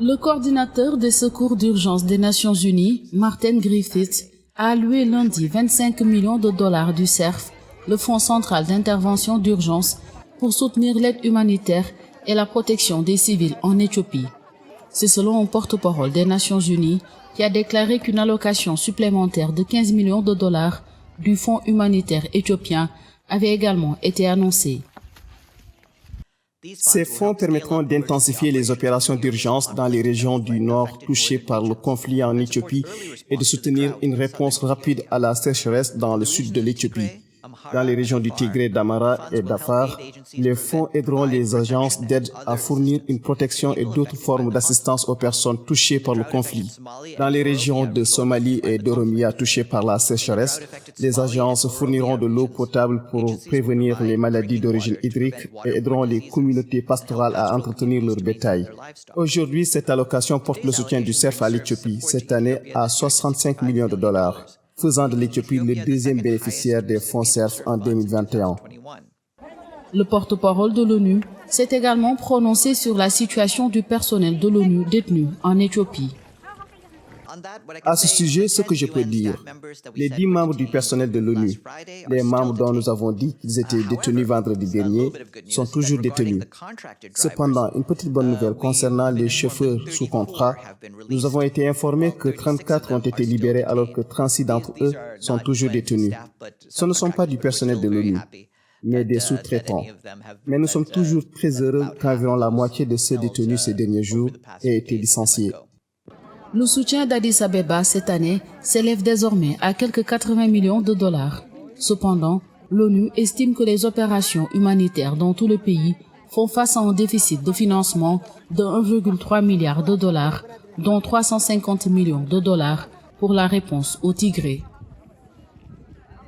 Le coordinateur des secours d'urgence des Nations Unies, Martin Griffiths, a alloué lundi 25 millions de dollars du CERF, le Fonds central d'intervention d'urgence, pour soutenir l'aide humanitaire et la protection des civils en Éthiopie. C'est selon un porte-parole des Nations Unies qui a déclaré qu'une allocation supplémentaire de 15 millions de dollars du Fonds humanitaire éthiopien avait également été annoncée. Ces fonds permettront d'intensifier les opérations d'urgence dans les régions du Nord touchées par le conflit en Éthiopie et de soutenir une réponse rapide à la sécheresse dans le sud de l'Éthiopie. Dans les régions du Tigré, d'Amara et d'Afar, les fonds aideront les agences d'aide à fournir une protection et d'autres formes d'assistance aux personnes touchées par le conflit. Dans les régions de Somalie et d'Oromia touchées par la sécheresse, les agences fourniront de l'eau potable pour prévenir les maladies d'origine hydrique et aideront les communautés pastorales à entretenir leur bétail. Aujourd'hui, cette allocation porte le soutien du CERF à l'Éthiopie, cette année à 65 millions de dollars. Faisant de l'Éthiopie le deuxième bénéficiaire des fonds CERF en 2021. Le porte-parole de l'ONU s'est également prononcé sur la situation du personnel de l'ONU détenu en Éthiopie. À ce sujet, ce que je peux dire, les 10 membres du personnel de l'ONU, les membres dont nous avons dit qu'ils étaient détenus vendredi dernier, sont toujours détenus. Cependant, une petite bonne nouvelle concernant les chauffeurs sous contrat, nous avons été informés que 34 ont été libérés alors que 36 d'entre eux sont toujours détenus. Ce ne sont pas du personnel de l'ONU, mais des sous-traitants. Mais nous sommes toujours très heureux qu'environ la moitié de ceux détenus ces derniers jours aient été licenciés. Le soutien d'Addis Abeba cette année s'élève désormais à quelques 80 millions de dollars. Cependant, l'ONU estime que les opérations humanitaires dans tout le pays font face à un déficit de financement de 1,3 milliard de dollars, dont 350 millions de dollars pour la réponse au Tigré.